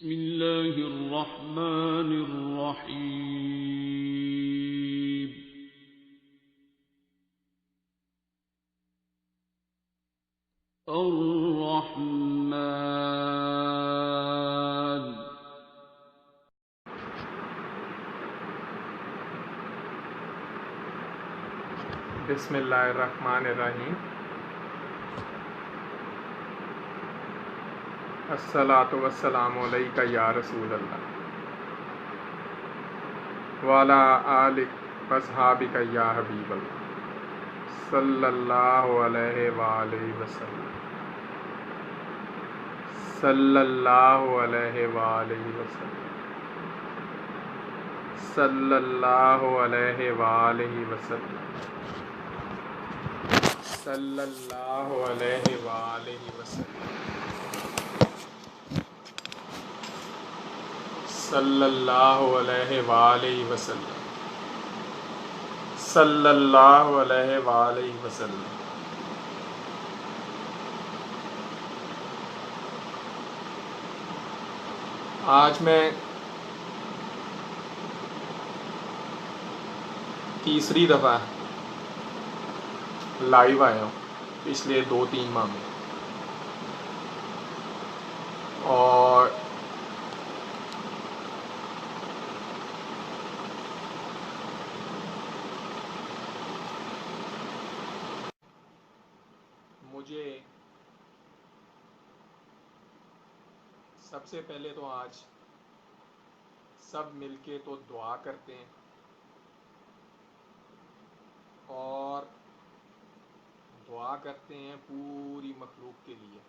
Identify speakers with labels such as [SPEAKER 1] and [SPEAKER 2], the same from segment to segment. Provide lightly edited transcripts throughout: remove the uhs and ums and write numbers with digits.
[SPEAKER 1] بسم الله الرحمن الرحيم. الرحمن.
[SPEAKER 2] بسم اللہ الرحمن الرحیم. الصلاۃ والسلام علیک یا رسول اللہ وعلی آلک واصحابک یا حبیب اللہ صلی اللہ علیہ وآلہ وسلم صلی اللہ علیہ وآلہ وسلم صلی اللہ علیہ وآلہ وسلم صلی اللہ علیہ وآلہ وسلم صلی اللہ علیہ وآلہ وسلم صلی اللہ علیہ وآلہ وسلم. آج میں تیسری دفعہ لائیو آیا ہوں پچھلے 2-3 ماہ میں، اور مجھے سب سے پہلے تو آج سب مل کے تو دعا کرتے ہیں، اور دعا کرتے ہیں پوری مخلوق کے لیے،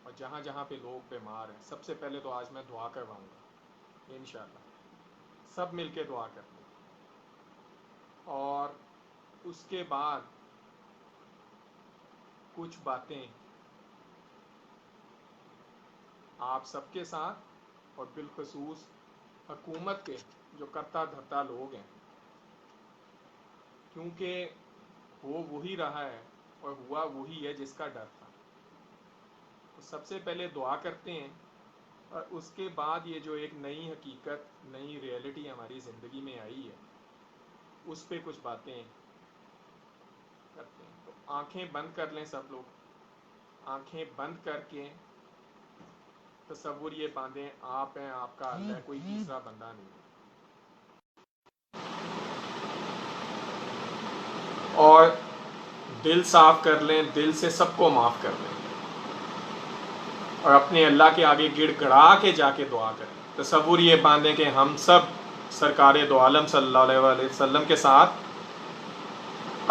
[SPEAKER 2] اور جہاں جہاں پہ لوگ بیمار ہیں سب سے پہلے تو آج میں دعا کرواؤں گا انشاءاللہ. سب مل کے دعا کرتے ہیں، اور اس کے بعد کچھ باتیں آپ سب کے ساتھ اور بالخصوص حکومت کے جو کرتا دھرتا لوگ ہیں، کیونکہ ہو وہی رہا ہے اور ہوا وہی ہے جس کا ڈر تھا. تو سب سے پہلے دعا کرتے ہیں، اور اس کے بعد یہ جو ایک نئی حقیقت، نئی ریئلٹی ہماری زندگی میں آئی ہے، اس پہ کچھ باتیں کرتے ہیں. تو آنکھیں بند کر لیں سب لوگ، آنکھیں بند کر کے تصور یہ باندھیں آپ ہیں، آپ کا اللہ ہے، کوئی تیسرا بندہ نہیں ہے. اور دل صاف کر لیں، دل سے سب کو معاف کر لیں، اور اپنے اللہ کے آگے گڑ گڑا کے جا کے دعا کریں. تصور یہ باندھیں کہ ہم سب سرکار دو عالم صلی اللہ علیہ وسلم کے ساتھ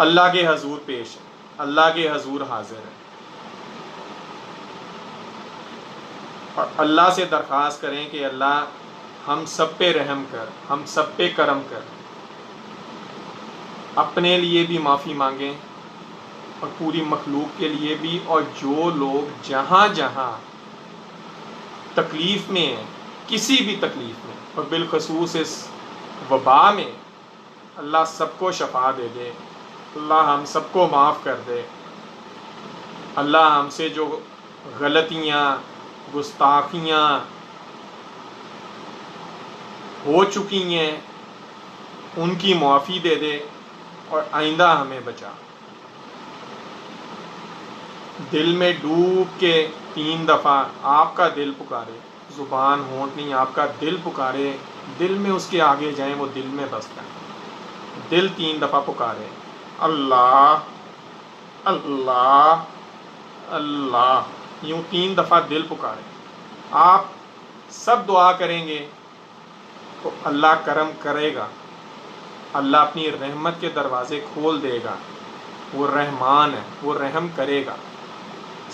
[SPEAKER 2] اللہ کے حضور پیش ہیں، اللہ کے حضور حاضر ہیں، اور اللہ سے درخواست کریں کہ اللہ ہم سب پہ رحم کر، ہم سب پہ کرم کر. اپنے لیے بھی معافی مانگیں اور پوری مخلوق کے لیے بھی، اور جو لوگ جہاں جہاں تکلیف میں ہیں، کسی بھی تکلیف میں، اور بالخصوص اس وبا میں، اللہ سب کو شفا دے دے، اللہ ہم سب کو معاف کر دے. اللہ ہم سے جو غلطیاں، گستاخیاں ہو چکی ہیں ان کی معافی دے دے، اور آئندہ ہمیں بچا. دل میں ڈوب کے 3 دفعہ آپ کا دل پکارے، زبان ہونٹ نہیں، آپ کا دل پکارے، دل میں اس کے آگے جائیں، وہ دل میں بس جائیں. دل 3 دفعہ پکارے، اللہ اللہ اللہ، یوں 3 دفعہ دل پکارے. آپ سب دعا کریں گے تو اللہ کرم کرے گا، اللہ اپنی رحمت کے دروازے کھول دے گا. وہ رحمان ہے، وہ رحم کرے گا،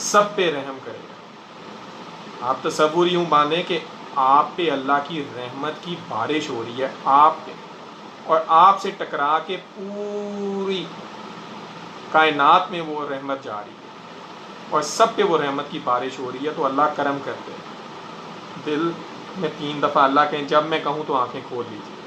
[SPEAKER 2] سب پہ رحم کرے گا. آپ تصور یوں باندھیں کہ آپ پہ اللہ کی رحمت کی بارش ہو رہی ہے، آپ پہ، اور آپ سے ٹکرا کے پوری کائنات میں وہ رحمت جا رہی ہے، اور سب پہ وہ رحمت کی بارش ہو رہی ہے. تو اللہ کرم کرتے ہیں. دل میں 3 دفعہ اللہ کہیں، جب میں کہوں تو آنکھیں کھول لیجیے.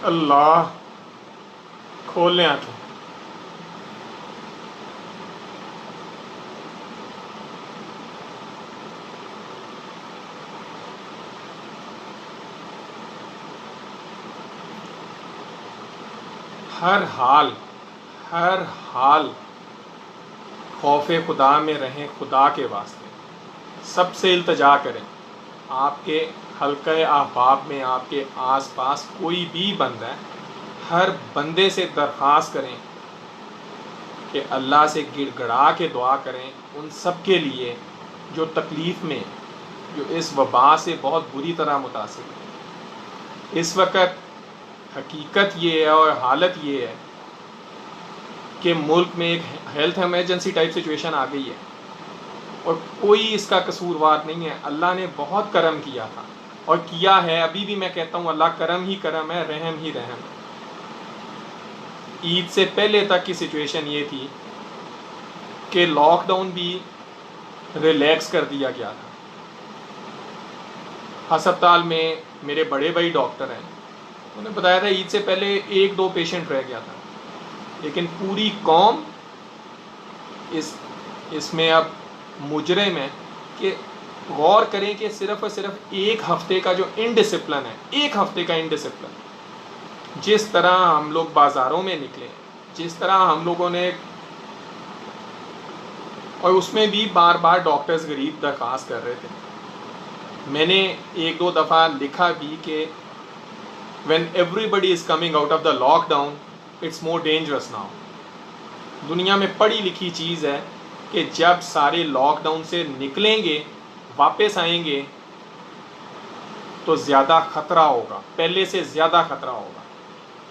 [SPEAKER 2] اللہ، کھول لیں آنکھیں۔ ہر حال خوف خدا میں رہیں، خدا کے واسطے سب سے التجا کریں۔ آپ کے حلقہ احباب میں، آپ کے آس پاس کوئی بھی بندہ ہے، ہر بندے سے درخواست کریں کہ اللہ سے گڑ گڑا کے دعا کریں ان سب کے لیے جو تکلیف میں، جو اس وبا سے بہت بری طرح متاثر ہے۔ اس وقت حقیقت یہ ہے اور حالت یہ ہے کہ ملک میں ایک ہیلتھ ایمرجنسی ٹائپ سچویشن آ گئی ہے اور کوئی اس کا قصوروار نہیں ہے۔ اللہ نے بہت کرم کیا تھا اور کیا ہے، ابھی بھی میں کہتا ہوں اللہ کرم ہی کرم ہے، رحم ہی رحم ہے۔ عید سے پہلے تک کی سچویشن یہ تھی کہ لاک ڈاؤن بھی ریلیکس کر دیا گیا تھا۔ ہسپتال میں میرے بڑے بھائی ڈاکٹر ہیں، انہوں نے بتایا تھا عید سے پہلے 1-2 پیشنٹ رہ گیا تھا، لیکن پوری قوم اس میں اب مجرم ہے کہ غور کریں کہ صرف اور صرف 1 ہفتے کا جو انڈسپلن ہے، 1 ہفتے کا انڈسپلن، جس طرح ہم لوگ بازاروں میں نکلے، جس طرح ہم لوگوں نے، اور اس میں بھی بار بار ڈاکٹرز غریب درخواست کر رہے تھے۔ میں نے 1-2 دفعہ لکھا بھی کہ when everybody is coming out of the lockdown it's more dangerous now۔ دنیا میں پڑھی لکھی چیز ہے کہ جب سارے لاک ڈاؤن سے نکلیں گے، واپس آئیں گے تو زیادہ خطرہ ہوگا، پہلے سے زیادہ خطرہ ہوگا۔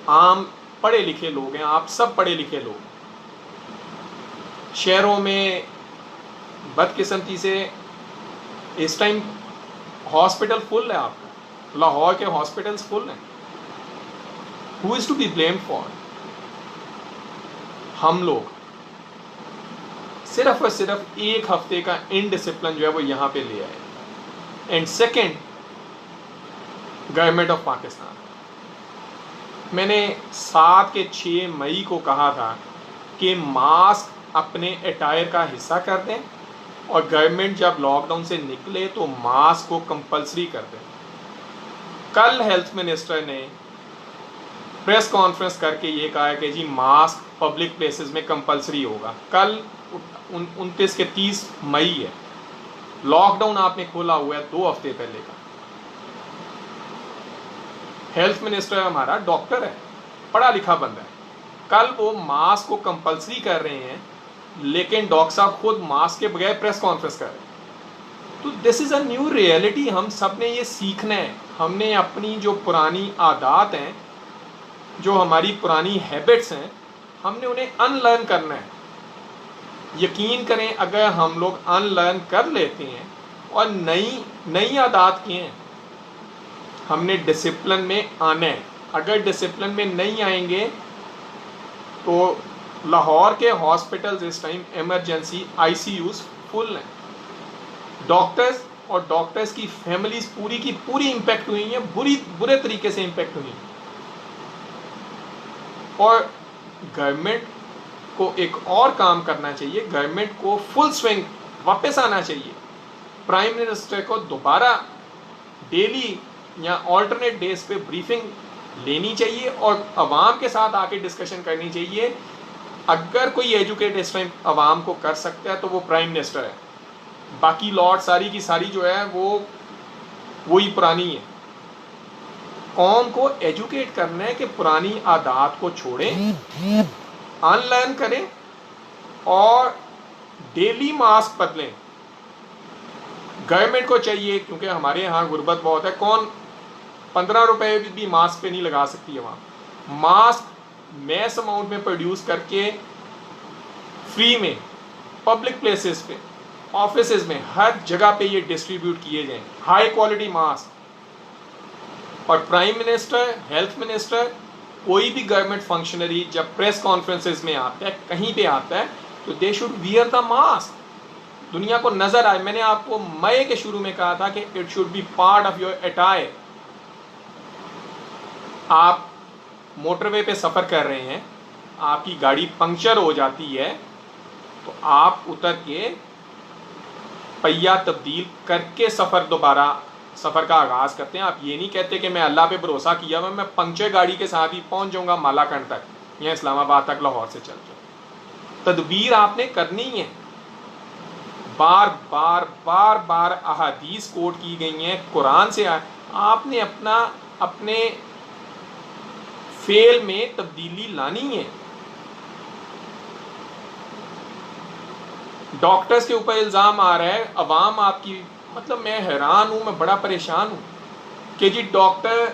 [SPEAKER 2] عام پڑھے لکھے لوگ ہیں، آپ سب پڑھے لکھے لوگ ہیں۔ شہروں میں بدقسمتی سے اس ٹائم ہاسپٹل فل ہے، آپ کا لاہور کے ہاسپٹلس فل ہیں۔ Who is to be blamed for؟ ہم لوگ صرف اور صرف 1 ہفتے کا انڈسپلن جو ہے وہ یہاں پہ لے آئے۔ And second, government of Pakistan, میں نے 7 کے 6 مئی کو کہا تھا کہ ماسک اپنے اٹائر کا حصہ کر دیں اور گورنمنٹ جب لاک ڈاؤن سے نکلے تو ماسک کو کمپلسری کر دیں۔ کل ہیلتھ منسٹر نے پریس کانفرنس کر کے یہ کہا ہے کہ جی ماسک پبلک پلیسز میں کمپلسری ہوگا۔ کل 29 کے 30 مئی ہے، لاک ڈاؤن آپ نے کھولا ہوا ہے 2 ہفتے پہلے کا۔ ہیلتھ منسٹر ہمارا ڈاکٹر ہے، پڑھا لکھا بندہ ہے، کل وہ ماسک کو کمپلسری کر رہے ہیں، لیکن ڈاکٹر صاحب خود ماسک کے بغیر پریس کانفرنس کر رہے ہیں۔ تو دس از اے نیو ریئلٹی، ہم سب نے یہ سیکھنا ہے۔ ہم نے اپنی جو پرانی عادات ہیں، جو ہماری پرانی ہیبٹس ہیں، ہم نے انہیں ان لرن کرنا ہے۔ یقین کریں اگر ہم لوگ ان لرن کر لیتے ہیں اور نئی عادات کی ہیں، ہم نے ڈسپلن میں آنا ہے۔ اگر ڈسپلن میں نہیں آئیں گے تو لاہور کے ہاسپٹلز اس ٹائم ایمرجنسی ICUs فل ہیں۔ ڈاکٹرز اور ڈاکٹرز کی فیملیز پوری کی پوری امپیکٹ ہوئی ہیں، برے طریقے سے امپیکٹ ہوئی ہیں۔ اور گورنمنٹ کو ایک اور کام کرنا چاہیے، گورنمنٹ کو فل سوئنگ واپس آنا چاہیے۔ پرائم منسٹر کو دوبارہ ڈیلی یا آلٹرنیٹ ڈیز پہ بریفنگ لینی چاہیے اور عوام کے ساتھ آ کے ڈسکشن کرنی چاہیے۔ اگر کوئی ایجوکیٹ اس ٹائم عوام کو کر سکتا ہے تو وہ پرائم منسٹر ہے، باقی لاٹ ساری کی ساری جو ہے وہ وہی پرانی ہے۔ قوم کو ایجوکیٹ کرنا ہے کہ پرانی عادات کو چھوڑیں، ان لرن کریں اور ڈیلی ماسک بدلیں. گورنمنٹ کو چاہیے, کیونکہ ہمارے یہاں غربت بہت ہے, کون 15 روپے بھی ماسک پہ نہیں لگا سکتی ہے وہاں. ماسک میس اماؤنٹ میں پروڈیوس کر کے فری میں پبلک پلیسز پہ, آفیسز میں, ہر جگہ پہ یہ ڈسٹریبیوٹ کیے جائیں, ہائی کوالٹی ماسک. اور پرائم منسٹر, ہیلتھ منسٹر, کوئی بھی گورنمنٹ فنکشنری جب پریس کانفرنسز میں آتا ہے, کہیں پہ آتا ہے, تو they should wear the mask, دنیا کو نظر آئے. میں نے آپ کو مئی کے شروع میں کہا تھا کہ it should be part of your attire. آپ موٹر وے پہ سفر کر رہے ہیں, آپ کی گاڑی پنکچر ہو جاتی ہے, تو آپ اتر کے پہیا تبدیل کر کے دوبارہ سفر کا آغاز کرتے ہیں. آپ یہ نہیں کہتے کہ میں اللہ پہ بھروسہ کیا ہوا, میں پنکچر گاڑی کے ساتھ ہی پہنچ جاؤں گا مالاکنڈ تک یا اسلام آباد تک, لاہور سے چل جاؤں. تدبیر آپ نے کرنی ہے. بار بار بار بار احادیث کوٹ کی گئی ہیں, قرآن سے آپ نے اپنے فعل میں تبدیلی لانی ہے. ڈاکٹرز کے اوپر الزام آ رہا ہے, عوام آپ کی, مطلب میں حیران ہوں, میں بڑا پریشان ہوں کہ جی ڈاکٹر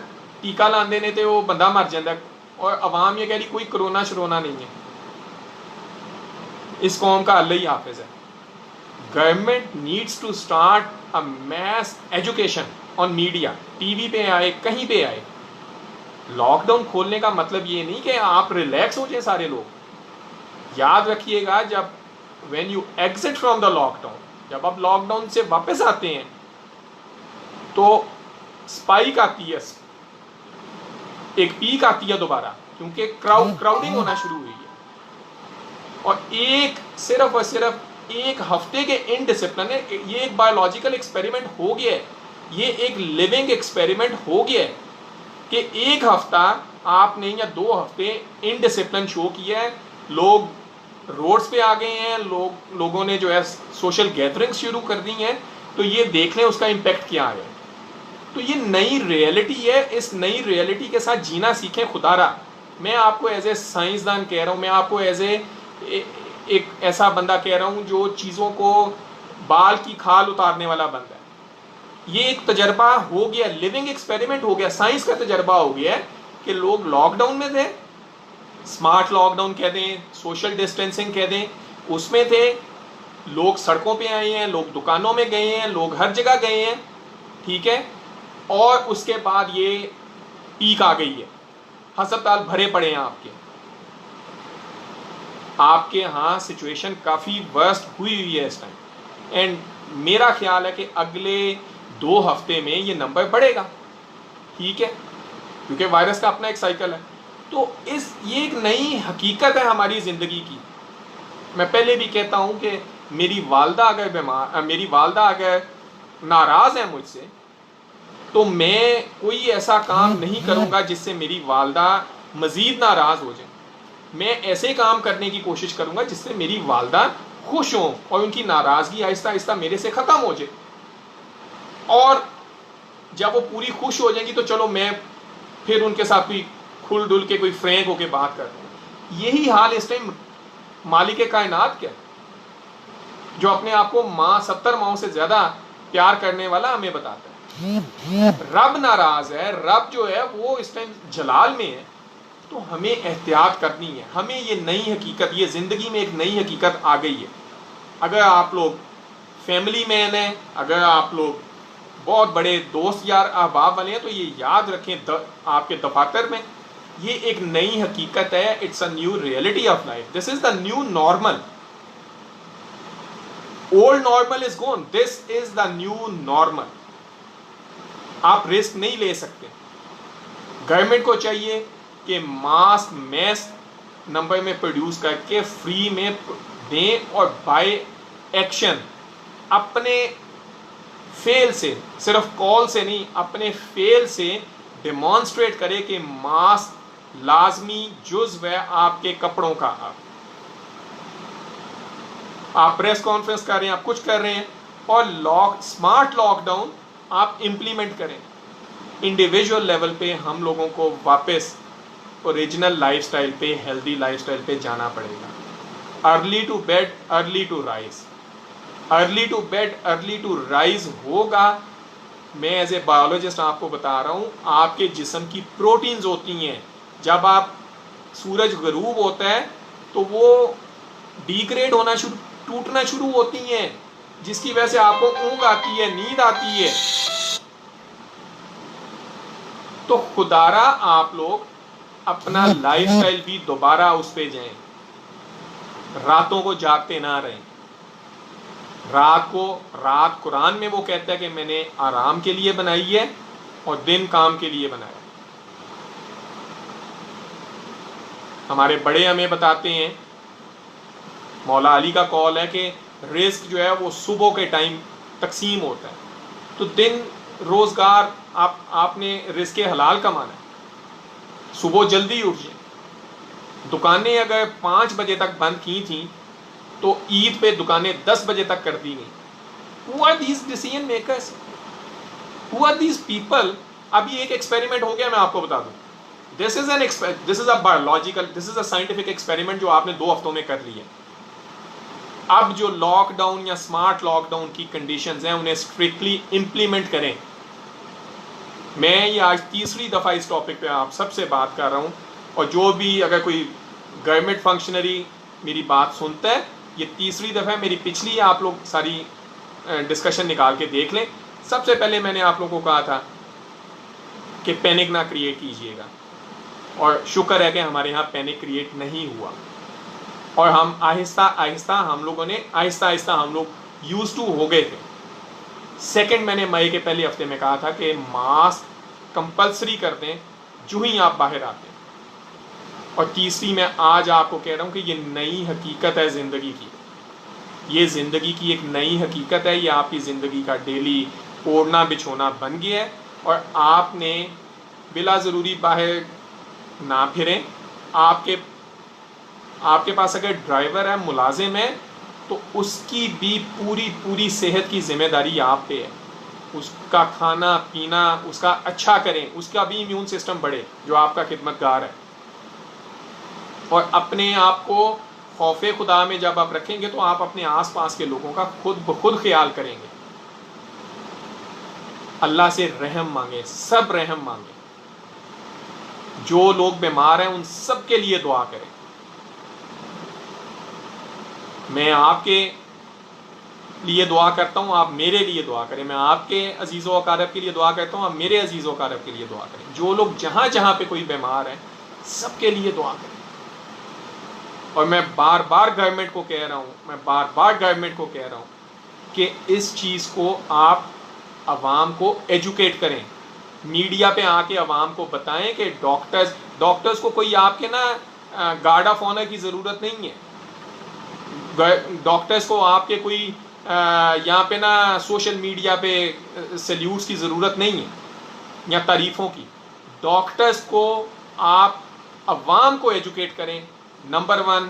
[SPEAKER 2] ٹیکہ لاندے نے تے وہ بندہ مر جاتا ہے, اور عوام یہ کہہ رہی کوئی کرونا شرونا نہیں ہے. اس قوم کا اللہ ہی حافظ ہے. Government needs to start a mass education on media, TV پہ آئے, کہیں پہ آئے. لاک ڈاؤن کھولنے کا مطلب یہ نہیں کہ آپ ریلیکس ہو جائیں سارے لوگ. یاد رکھیے گا, جب when you exit from the lock down, جب آپ لاک ڈاؤن سے واپس آتے ہیں تو اسپائک آتی ہے, ایک پیک آتی ہے دوبارہ, کیونکہ کراؤڈنگ ہونا شروع ہوئی ہے. اور صرف اور صرف ایک ہفتے کے انڈسپلن ہے. یہ ایک بایولوجیکل ایکسپیریمنٹ ہو گیا ہے, یہ ایک لیونگ ایکسپیریمنٹ ہو گیا ہے کہ ایک ہفتہ آپ نے یا 2 ہفتے انڈسپلن شو کیا ہے. لوگ روڈز پہ آ گئے ہیں, لوگوں نے جو ہے سوشل گیدرنگ شروع کر دی ہیں. تو یہ دیکھ لیں اس کا امپیکٹ کیا ہے. تو یہ نئی ریئلٹی ہے, اس نئی ریئلٹی کے ساتھ جینا سیکھیں. خدا را, میں آپ کو ایز اے سائنسدان کہہ رہا ہوں, میں آپ کو ایز اے ایک ایسا بندہ کہہ رہا ہوں جو چیزوں کو بال کی کھال اتارنے والا بندہ ہے. یہ ایک تجربہ ہو گیا, لیونگ ایکسپیریمنٹ ہو گیا, سائنس کا تجربہ ہو گیا ہے کہ لوگ لاک ڈاؤن میں تھے, اسمارٹ لاک ڈاؤن کہہ دیں, سوشل ڈسٹینسنگ کہہ دیں, اس میں تھے. لوگ سڑکوں پہ آئے ہیں, لوگ دکانوں میں گئے ہیں, لوگ ہر جگہ گئے ہیں, ٹھیک ہے. اور اس کے بعد یہ پیک آ گئی ہے, ہسپتال بھرے پڑے ہیں. آپ کے ہاں سچویشن کافی ورسٹ ہوئی ہے اس ٹائم, اینڈ میرا خیال ہے کہ اگلے 2 ہفتے میں یہ نمبر بڑھے گا, ٹھیک ہے, کیونکہ وائرس کا اپنا ایک سائیکل ہے. تو یہ ایک نئی حقیقت ہے ہماری زندگی کی. میں پہلے بھی کہتا ہوں کہ میری والدہ اگر ناراض ہیں مجھ سے, تو میں کوئی ایسا کام نہیں کروں گا جس سے میری والدہ مزید ناراض ہو جائیں. میں ایسے کام کرنے کی کوشش کروں گا جس سے میری والدہ خوش ہوں اور ان کی ناراضگی آہستہ آہستہ میرے سے ختم ہو جائے. اور جب وہ پوری خوش ہو جائیں گی تو چلو میں پھر ان کے ساتھ کوئی کھل ڈل کے کوئی فرینک ہو کے بات کرتا ہوں. یہی حال اس ٹائم مالک کائنات کیا, جو اپنے آپ کو 70 ماؤں سے زیادہ پیار کرنے والا ہمیں بتاتا ہے. رب ناراض ہے, رب جو ہے وہ اس ٹائم جلال میں ہے. تو ہمیں احتیاط کرنی ہے. ہمیں یہ نئی حقیقت, یہ زندگی میں ایک نئی حقیقت آ گئی ہے. اگر آپ لوگ فیملی مین ہیں, اگر آپ لوگ بہت بڑے دوست یار احباب والے ہیں, تو یہ یاد رکھیں آپ کے دفاتر میں یہ ایک نئی حقیقت ہے. It's a new reality of life. This is the new normal. Old normal is gone, this is the new normal. آپ رسک نہیں لے سکتے. گورنمنٹ کو چاہیے کہ ماسک میس نمبر میں پروڈیوس کر کے فری میں دیں, اور بائی ایکشن اپنے فیل سے, صرف کال سے نہیں, اپنے فیل سے ڈیمانسٹریٹ کرے کہ ماسک لازمی جزو ہے آپ کے کپڑوں کا. آپ پریس کانفرنس کر رہے ہیں, آپ کچھ کر رہے ہیں, اور اسمارٹ لاک ڈاؤن آپ امپلیمنٹ کریں. انڈیویجول لیول پہ ہم لوگوں کو واپس اوریجنل لائف سٹائل پہ, ہیلدی لائف سٹائل پہ جانا پڑے گا. Early to bed early to rise. Early to bed early to rise ہوگا. میں ایز اے بایولوجسٹ آپ کو بتا رہا ہوں, آپ کے جسم کی پروٹینز ہوتی ہیں, جب آپ سورج غروب ہوتا ہے تو وہ ڈیگریڈ ہونا ٹوٹنا شروع ہوتی ہیں, جس کی وجہ سے آپ کو اونگ آتی ہے, نیند آتی ہے. تو خدارا آپ لوگ اپنا لائف سٹائل بھی دوبارہ اس پہ جائیں. راتوں کو جاگتے نہ رہیں. رات قرآن میں وہ کہتا ہے کہ میں نے آرام کے لیے بنائی ہے اور دن کام کے لیے بنایا. ہمارے بڑے ہمیں بتاتے ہیں, مولا علی کا قول ہے کہ رزق جو ہے وہ صبح کے ٹائم تقسیم ہوتا ہے. تو دن روزگار آپ نے رزق حلال کمانا ہے. صبح جلدی اٹھ جائیں. دکانیں اگر 5 بجے تک بند کی تھیں تو عید پہ دکانیں 10 بجے تک کر دی گئیں. Who are these decision makers? Who are these people? ابھی ایک ایکسپیریمنٹ ہو گیا, میں آپ کو بتا دوں. This is a biological, this is a scientific experiment جو آپ نے 2 ہفتوں میں کر لی ہے. اب جو لاک ڈاؤن یا اسمارٹ لاک ڈاؤن کی کنڈیشنز ہیں انہیں اسٹرکٹلی امپلیمنٹ کریں. میں یہ آج تیسری دفعہ اس ٹاپک پہ آپ سب سے بات کر رہا ہوں, اور جو بھی اگر کوئی گورنمنٹ فنکشنری میری بات سنتا ہے, یہ تیسری دفعہ. میری پچھلی آپ لوگ ساری ڈسکشن نکال کے دیکھ لیں. سب سے پہلے میں نے آپ لوگوں کو کہا تھا کہ پینک نہ کریٹ کیجئے گا, اور شکر ہے کہ ہمارے یہاں پینک کریٹ نہیں ہوا, اور ہم آہستہ آہستہ ہم لوگ یوز ٹو ہو گئے تھے. سیکنڈ, میں نے مئی کے پہلے ہفتے میں کہا تھا کہ ماسک کمپلسری کر دیں جو ہی آپ باہر آتے ہیں. اور تیسری, میں آج آپ کو کہہ رہا ہوں کہ یہ نئی حقیقت ہے زندگی کی. یہ زندگی کی ایک نئی حقیقت ہے. یہ آپ کی زندگی کا ڈیلی اوڑھنا بچھونا بن گیا ہے, اور آپ نے بلا ضروری باہر نہ پھریں. آپ کے پاس اگر ڈرائیور ہے, ملازم ہے, تو اس کی بھی پوری صحت کی ذمہ داری آپ پہ ہے. اس کا کھانا پینا اس کا اچھا کریں, اس کا بھی امیون سسٹم بڑھے جو آپ کا خدمت گار ہے. اور اپنے آپ کو خوف خدا میں جب آپ رکھیں گے تو آپ اپنے آس پاس کے لوگوں کا خود بخود خیال کریں گے. اللہ سے رحم مانگیں, سب رحم مانگیں. جو لوگ بیمار ہیں ان سب کے لیے دعا کریں. میں آپ کے لیے دعا کرتا ہوں, آپ میرے لیے دعا کریں. میں آپ کے عزیز و اقارب کے لیے دعا کرتا ہوں, آپ میرے عزیز و اقارب کے لیے دعا کریں. جو لوگ جہاں پہ کوئی بیمار ہے سب کے لیے دعا کریں. اور میں بار بار گورنمنٹ کو کہہ رہا ہوں کہ اس چیز کو آپ عوام کو ایجوکیٹ کریں. میڈیا پہ آ کے عوام کو بتائیں کہ ڈاکٹرز کو کوئی آپ کے نا گارڈ آف آنر کی ضرورت نہیں ہے. ڈاکٹرز کو آپ کے کوئی یہاں پہ نا سوشل میڈیا پہ سیلیوٹس کی ضرورت نہیں ہے یا تعریفوں کی. ڈاکٹرز کو آپ عوام کو ایجوکیٹ کریں. نمبر 1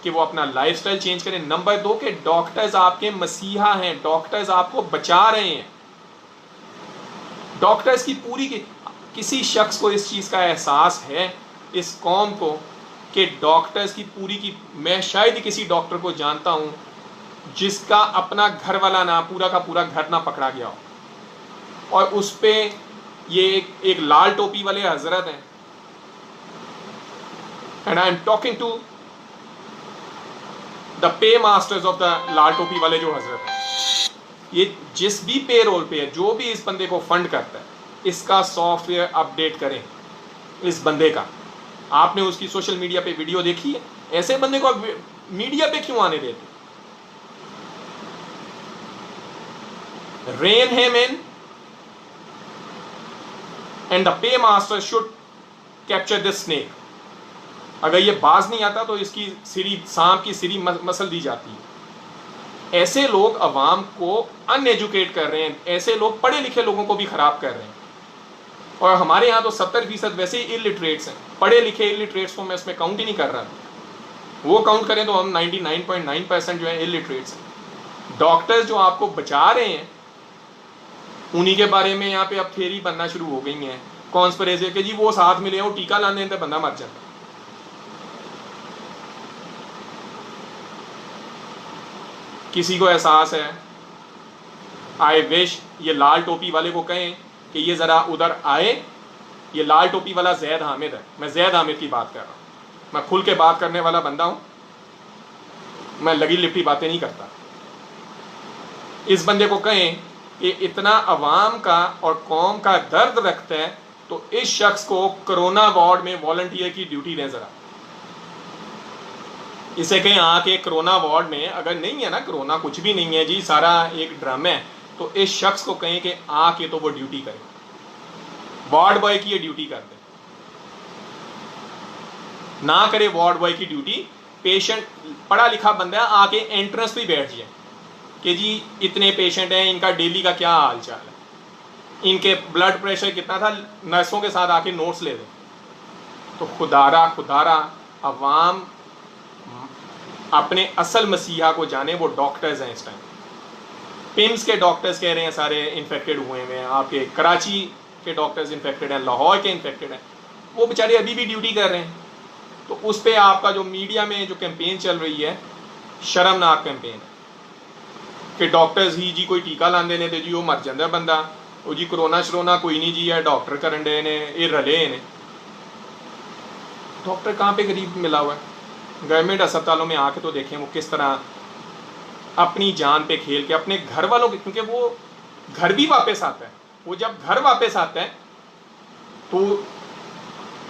[SPEAKER 2] کہ وہ اپنا لائف سٹائل چینج کریں. نمبر 2 کہ ڈاکٹرز آپ کے مسیحا ہیں, ڈاکٹرز آپ کو بچا رہے ہیں. ڈاکٹرز کی کسی شخص کو اس چیز کا احساس ہے اس قوم کو کہ ڈاکٹرز کی میں شاید ہی کسی ڈاکٹر کو جانتا ہوں جس کا اپنا گھر والا نہ پورا کا پورا گھر نہ پکڑا گیا ہو. اور اس پہ یہ ایک لال ٹوپی والے حضرت ہیں, and I am talking to the pay masters of the لال ٹوپی والے جو حضرت ہیں. یہ جس بھی پے رول پہ ہے, جو بھی اس بندے کو فنڈ کرتا ہے, اس کا سافٹ ویئر اپڈیٹ کریں. اس بندے کا آپ نے اس کی سوشل میڈیا پہ ویڈیو دیکھی ہے؟ ایسے بندے کو میڈیا پہ کیوں آنے دیتے؟ rein him in and the paymaster should capture this snake. اگر یہ باز نہیں آتا تو اس کی سانپ کی سری مسل دی جاتی ہے. ایسے لوگ عوام کو ان ایجوکیٹ کر رہے ہیں, ایسے لوگ پڑھے لکھے لوگوں کو بھی خراب کر رہے ہیں. اور ہمارے یہاں تو 70% ویسے ہی الٹریٹس ہیں. پڑھے لکھے الٹریٹس کو میں اس میں کاؤنٹ ہی نہیں کر رہا. وہ کاؤنٹ کریں تو ہم 99.9% جو ہے الٹریٹس ہیں. ڈاکٹرز جو آپ کو بچا رہے ہیں انہی کے بارے میں یہاں پہ اب تھیری بننا شروع ہو گئی ہیں, کانسپریسی, کہ جی وہ ساتھ ملے ہو ٹیکہ لانے تو بندہ مر جاتا. کسی کو احساس ہے؟ آئی وش یہ لال ٹوپی والے کو کہیں کہ یہ ذرا ادھر آئے. یہ لال ٹوپی والا زید حامد ہے, میں زید حامد کی بات کر رہا ہوں. میں کھل کے بات کرنے والا بندہ ہوں, میں لگی لپٹی باتیں نہیں کرتا. اس بندے کو کہیں کہ اتنا عوام کا اور قوم کا درد رکھتا ہے تو اس شخص کو کرونا وارڈ میں والنٹیئر کی ڈیوٹی دیں ذرا. اسے کہیں آ کے کرونا وارڈ میں, اگر نہیں ہے نا کرونا, کچھ بھی نہیں ہے جی, سارا ایک ڈرامہ ہے, تو اس شخص کو کہیں کہ آ کے تو وہ ڈیوٹی کرے, وارڈ بوائے کی یہ ڈیوٹی کر دے. نہ کرے وارڈ بوائے کی ڈیوٹی, پیشنٹ پڑھا لکھا بندہ ہے, آ کے انٹرنس پہ بیٹھ جائے کہ جی اتنے پیشنٹ ہیں, ان کا ڈیلی کا کیا حال چال ہے, ان کے بلڈ پریشر کتنا تھا, نرسوں کے ساتھ آ کے نوٹس لے دیں. تو خدارا عوام اپنے اصل مسیحا کو جانے, وہ ڈاکٹرز ہیں اس ٹائم. پمس کے ڈاکٹرز کہہ رہے ہیں سارے انفیکٹڈ ہوئے ہیں, آپ کے کراچی کے ڈاکٹرز انفیکٹڈ ہیں, لاہور کے انفیکٹڈ ہیں, وہ بیچارے ابھی بھی ڈیوٹی کر رہے ہیں. تو اس پہ آپ کا جو میڈیا میں جو کیمپین چل رہی ہے, شرمناک کیمپین ہے کہ ڈاکٹرز ہی جی کوئی ٹیکہ لاندے نے تے جی وہ مر جاندہ بندہ, وہ جی کرونا شرونا کوئی نہیں جی, ہے ڈاکٹر کرن ڈے نے, یہ رلے نے. ڈاکٹر کہاں پہ غریب ملا ہوا ہے؟ گورنمنٹ اسپتالوں میں آ کے تو دیکھیں وہ کس طرح اپنی جان پہ کھیل کے اپنے گھر والوں کے, کیونکہ وہ گھر بھی واپس آتا ہے, وہ جب گھر واپس آتا ہے تو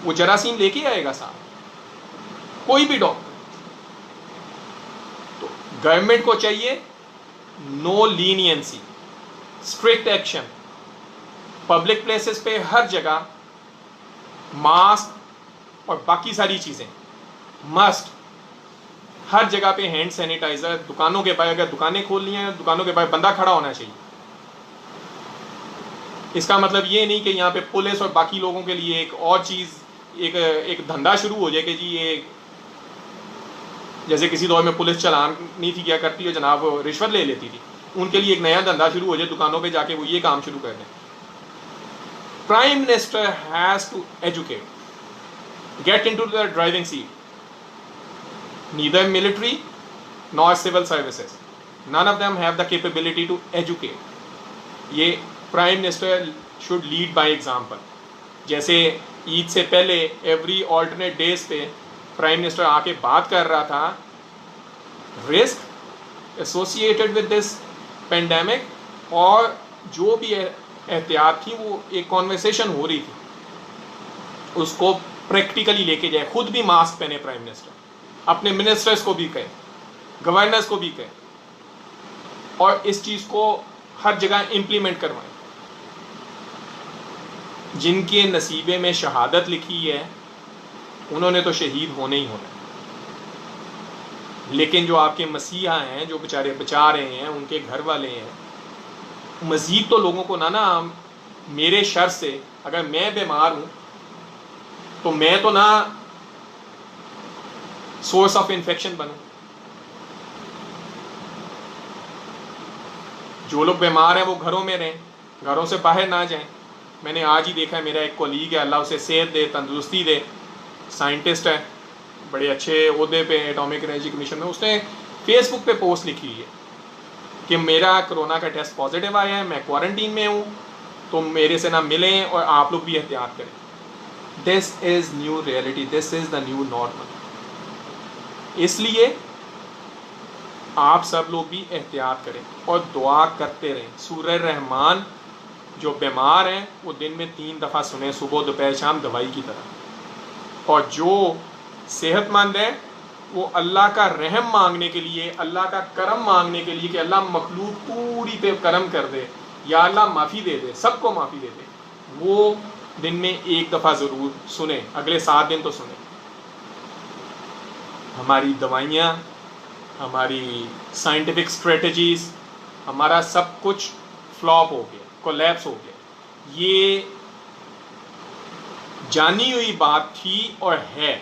[SPEAKER 2] وہ جراثیم لے کے آئے گا صاحب, کوئی بھی ڈاکٹر. تو گورنمنٹ کو چاہیے no leniency, strict action. Public places پہ ہر جگہ ماسک اور باقی ساری چیزیں مسٹ, ہر جگہ پہ ہینڈ سینیٹائزر. دکانوں کے پاس اگر دکانیں کھولنی ہیں, دکانوں کے پاس بندہ کھڑا ہونا چاہیے. اس کا مطلب یہ نہیں کہ یہاں پہ پولیس اور باقی لوگوں کے لیے ایک اور چیز, ایک دھندا شروع ہو جائے کہ جی یہ جیسے کسی دور میں پولیس چلان نہیں تھی کیا کرتی ہے جناب, رشوت لے لیتی تھی, ان کے لیے ایک نیا دھندا شروع ہو جائے دکانوں پہ جا کے وہ یہ کام شروع کر دیں. Prime minister has to educate, get into the driving seat. Neither military nor civil services, none of them have the capability to educate. یہ prime minister should lead by example. جیسے عید سے پہلے ایوری alternate days پہ prime minister آ کے بات کر رہا تھا, risk associated with this pandemic, اور جو بھی احتیاط تھی وہ ایک conversation ہو رہی تھی, اس کو پریکٹیکلی لے کے جائے. خود بھی ماسک پہنے پرائم منسٹر, اپنے منسٹرز کو بھی کہے, گورنرز کو بھی کہے, اور اس چیز کو ہر جگہ امپلیمنٹ کروائیں. جن کے نصیبے میں شہادت لکھی ہے انہوں نے تو شہید ہونے ہی ہونا ہے, لیکن جو آپ کے مسیحا ہیں جو بیچارے بچا رہے ہیں, ان کے گھر والے ہیں, مزید تو لوگوں کو نہ میرے شر سے, اگر میں بیمار ہوں تو میں تو نہ سورس آف انفیکشن بنوں. جو لوگ بیمار ہیں وہ گھروں میں رہیں, گھروں سے باہر نہ جائیں. میں نے آج ہی دیکھا ہے, میرا ایک کولیگ ہے, اللہ اسے صحت دے, تندرستی دے, سائنٹسٹ ہے, بڑے اچھے عہدے پہ ایٹامک انرجی کمیشن میں, اس نے فیس بک پہ پوسٹ لکھی ہوئی ہے کہ میرا کرونا کا ٹیسٹ پازیٹیو آیا ہے, میں کوارنٹین میں ہوں, تو میرے سے نہ ملیں اور آپ لوگ بھی احتیاط کریں. This is new reality, this is the new normal. اس لیے آپ سب لوگ بھی احتیاط کریں اور دعا کرتے رہیں. سورہ رحمان جو بیمار ہیں وہ دن میں 3 دفعہ سنیں, صبح دوپہر شام, دوائی کی طرح. اور جو صحت مند ہیں وہ اللہ کا رحم مانگنے کے لیے, اللہ کا کرم مانگنے کے لیے کہ اللہ مخلوق پوری پہ کرم کر دے, یا اللہ معافی دے دے, سب کو معافی دے دے, وہ دن میں 1 دفعہ ضرور سنیں. اگلے 7 دن تو سنیں. ہماری دوائیاں, ہماری سائنٹیفک اسٹریٹجیز, ہمارا سب کچھ فلاپ ہو گیا, کولیپس ہو گیا. یہ جانی ہوئی بات تھی اور ہے.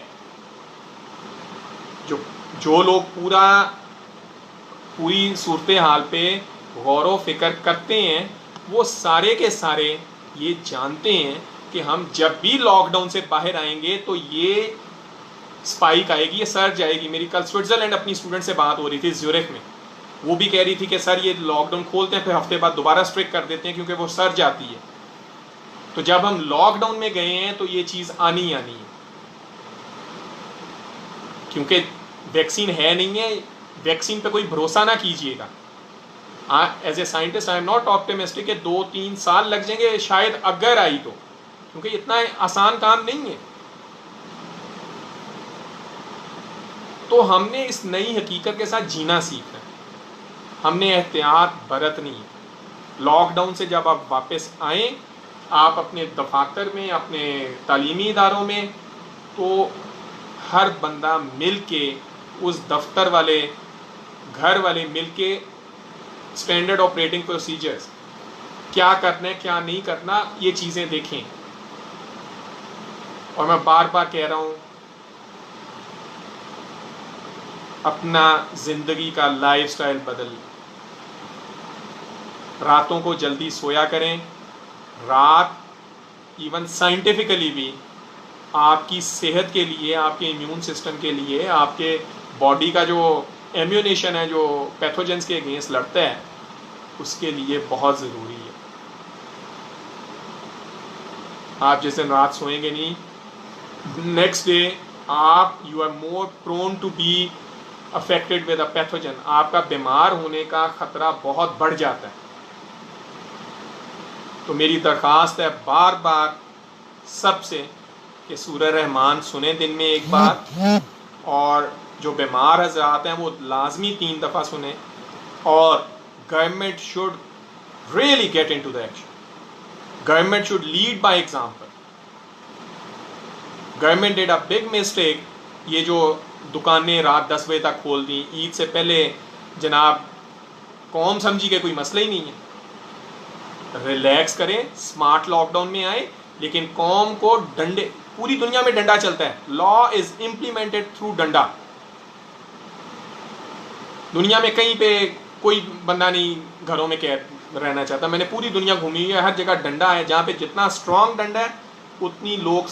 [SPEAKER 2] جو لوگ پوری صورتحال پہ غور و فکر کرتے ہیں وہ سارے کے سارے یہ جانتے ہیں کہ ہم جب بھی لاک ڈاؤن سے باہر آئیں گے تو یہ اسپائک آئے گی, یہ سرج آئے گی. میری کل سوئٹزرلینڈ اپنی اسٹوڈنٹ سے بات ہو رہی تھی زیورخ میں, وہ بھی کہہ رہی تھی کہ سر یہ لاک ڈاؤن کھولتے ہیں پھر ہفتے بعد دوبارہ اسٹرک کر دیتے ہیں کیونکہ وہ سر جاتی ہے. تو جب ہم لاک ڈاؤن میں گئے ہیں تو یہ چیز آنی ہے, کیونکہ ویکسین ہے نہیں ہے. ویکسین پہ کوئی بھروسہ نہ کیجیے گا. As a scientist I am not optimistic کہ 2-3 سال لگ جائیں گے شاید اگر آئی تو, کیونکہ اتنا آسان کام نہیں ہے. تو ہم نے اس نئی حقیقت کے ساتھ جینا سیکھنا ہے. ہم نے احتیاط برتنی ہے. لاک ڈاؤن سے جب آپ واپس آئیں آپ اپنے دفاتر میں, اپنے تعلیمی اداروں میں, تو ہر بندہ مل کے, اس دفتر والے, گھر والے مل کے اسٹینڈرڈ آپریٹنگ پروسیجرز کیا کرنا ہے کیا نہیں کرنا یہ چیزیں دیکھیں. اور میں بار بار کہہ رہا ہوں اپنا زندگی کا لائف سٹائل بدل. راتوں کو جلدی سویا کریں. رات ایون سائنٹیفکلی بھی آپ کی صحت کے لیے, آپ کے امیون سسٹم کے لیے, آپ کے باڈی کا جو ایمیونیشن ہے جو پیتھوجنس کے اگینسٹ لڑتا ہے اس کے لیے بہت ضروری ہے. آپ جس دن رات سوئیں گے نہیں, نیکسٹ ڈے آپ you are more prone to be affected with a pathogen. آپ کا بیمار ہونے کا خطرہ بہت بڑھ جاتا ہے. تو میری درخواست ہے بار بار سب سے کہ سورہ رحمان سنیں دن میں ایک بار, اور جو بیمار حضرات ہیں وہ لازمی 3 دفعہ سنیں. اور government should really get into the action. Government should lead by example. Government did a big mistake. یہ جو دکانیں رات 10 بجے تک کھول دیں عید سے پہلے, جناب قوم سمجھی کہ کوئی مسئلہ ہی نہیں ہے. ریلیکس کریں, اسمارٹ لاک ڈاؤن میں آئیں, لیکن قوم کو ڈنڈے, پوری دنیا میں ڈنڈا چلتا ہے. لا از امپلیمنٹڈ تھرو ڈنڈا. دنیا میں کہیں پہ کوئی بندہ نہیں گھروں میں قید رہنا چاہتا. میں نے پوری دنیا گھومی ہے, ہر جگہ ڈنڈا ہے. جہاں پہ جتنا اسٹرانگ ڈنڈا ہے اتنی لوگ,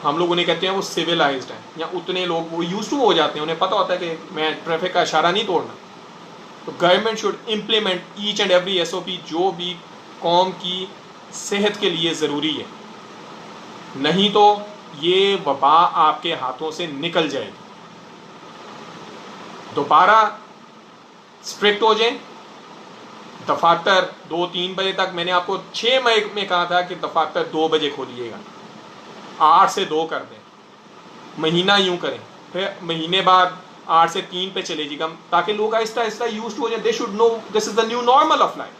[SPEAKER 2] ہم لوگ انہیں کہتے ہیں وہ سویلائزڈ ہیں, یا اتنے لوگ وہ یوز ٹو ہو جاتے ہیں, انہیں پتہ ہوتا ہے کہ میں ٹریفک کا اشارہ نہیں توڑنا. تو government should implement each and every SOP جو بھی قوم کی صحت کے لیے ضروری ہے. نہیں تو یہ وبا آپ کے ہاتھوں سے نکل جائے گی. دوبارہ اسٹرکٹ ہو جائیں. دفاتر 2-3 بجے تک, میں نے آپ کو 6 مئی میں کہا تھا کہ دفاتر 2 بجے کھولیے گا, 8 سے 2 کر دیں. مہینہ یوں کریں, پھر مہینے بعد 8 سے 3 پہ چلے جی گا, تاکہ لوگ آہستہ آہستہ یوزڈ ہو جائیں. They should know this is the new normal of life.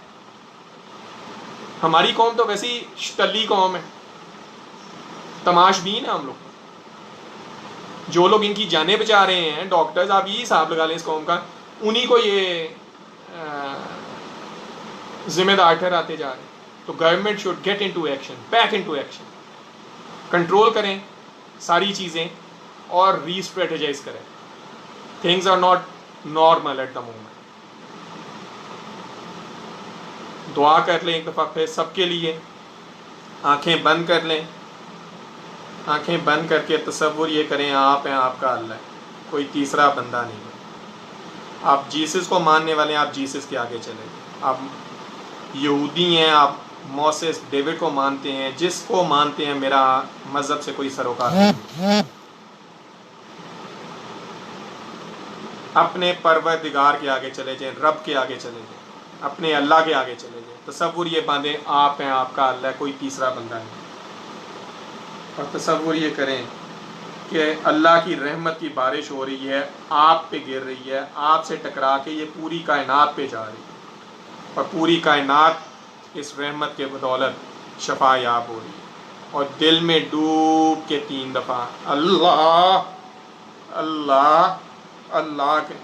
[SPEAKER 2] ہماری قوم تو ویسی شتلی قوم ہے, تماش بین ہے ہم لوگ. جو لوگ ان کی جانیں بچا رہے ہیں ڈاکٹرز, آپ یہ حساب لگا لیں اس قوم کا, انہی کو یہ ذمہ دار ٹھہراتے جا رہے ہیں. تو government should get into action, back into action. Control کریں ساری چیزیں اور ری اسٹریٹجائز کریں. Things are not normal at the moment. دعا کر لیں ایک دفعہ پھر سب کے لیے. آنکھیں بند کر لیں. آنکھیں بند کر کے تصور یہ کریں آپ ہیں, آپ کا اللہ ہے, کوئی تیسرا بندہ نہیں ہے. آپ جیسس کو ماننے والے ہیں, آپ جیسس کے آگے چلے گئے. آپ یہودی ہیں, آپ موسیس ڈیوڈ کو مانتے ہیں, جس کو مانتے ہیں میرا مذہب سے کوئی سروکار نہیں. اپنے پروردگار کے آگے چلے جائیں, رب کے آگے چلے جائیں, اپنے اللہ کے آگے چلے جائیں. تصور یہ باندھیں آپ ہیں, آپ کا اللہ ہے, کوئی تیسرا بندہ نہیں. اور تصور یہ کریں کہ اللہ کی رحمت کی بارش ہو رہی ہے, آپ پہ گر رہی ہے, آپ سے ٹکرا کے یہ پوری کائنات پہ جا رہی ہے, اور پوری کائنات اس رحمت کے بدولت شفا یاب ہو رہی ہے. اور دل میں ڈوب کے 3 دفعہ اللہ اللہ اللہ کے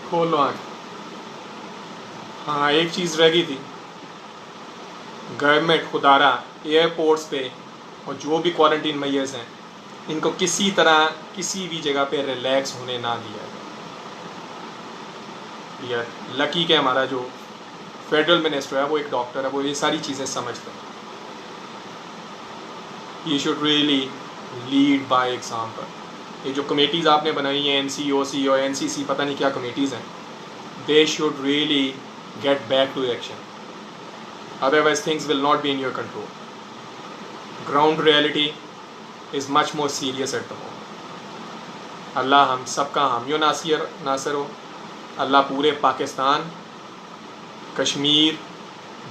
[SPEAKER 2] کھولو آنکھ. ہاں ایک چیز رہ گئی تھی. گورنمنٹ خدارہ ایئرپورٹس پہ اور جو بھی کوارنٹین میئرز ہیں ان کو کسی طرح کسی بھی جگہ پہ ریلیکس ہونے نہ دیا جائے. لکی کہ ہمارا جو فیڈرل منسٹر ہے وہ ایک ڈاکٹر ہے, وہ یہ ساری چیزیں سمجھتا ہے. He should really lead by example. یہ جو کمیٹیز آپ نے بنائی ہیں NCOC اور NCC پتہ نہیں کیا کمیٹیز ہیں, they should really get back to action. Otherwise things will not be in your control. Ground reality is much more serious at the moment. اللہ ہم سب کا حامی و ناصر ہو. اللہ پورے پاکستان, کشمیر,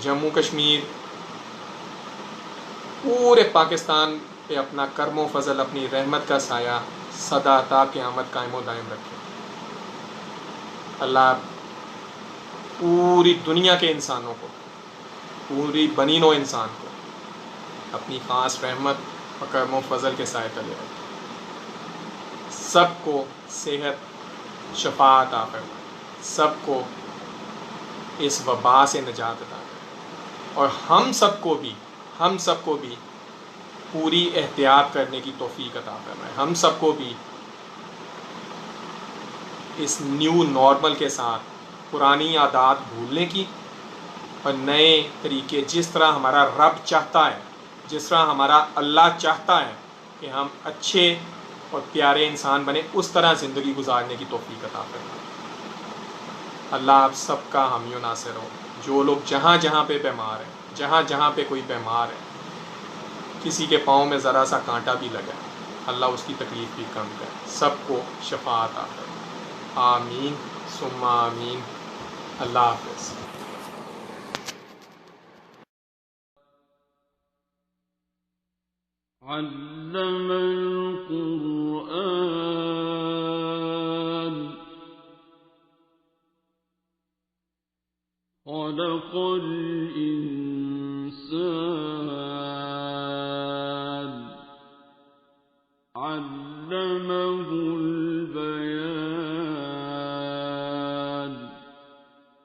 [SPEAKER 2] جموں کشمیر, پورے پاکستان پہ اپنا کرم و فضل, اپنی رحمت کا سایہ سدا تا قیامت قائم و دائم رکھے. اللہ پوری دنیا کے انسانوں کو, پوری بنی نوع انسان کو اپنی خاص رحمت اور کرم و فضل کے سائے تلے رکھے. سب کو صحت شفا عطا فرمائے, سب کو اس وبا سے نجات عطا کرے, اور ہم سب کو بھی پوری احتیاط کرنے کی توفیق عطا فرمائے. ہم سب کو بھی اس نیو نارمل کے ساتھ پرانی عادات بھولنے کی اور نئے طریقے, جس طرح ہمارا رب چاہتا ہے, جس طرح ہمارا اللہ چاہتا ہے کہ ہم اچھے اور پیارے انسان بنے, اس طرح زندگی گزارنے کی توفیق عطا فرمائے. اللہ آپ سب کا حامی و ناصر ہو. جو لوگ جہاں جہاں پہ بیمار ہیں, جہاں جہاں پہ کوئی بیمار ہے, کسی کے پاؤں میں ذرا سا کانٹا بھی لگا ہے, اللہ اس کی تکلیف بھی کم کرے. سب کو شفا عطا فرمائے. آمین ثم آمین. اللہ حافظ.
[SPEAKER 1] علم القرآن خلق الإنسان علمه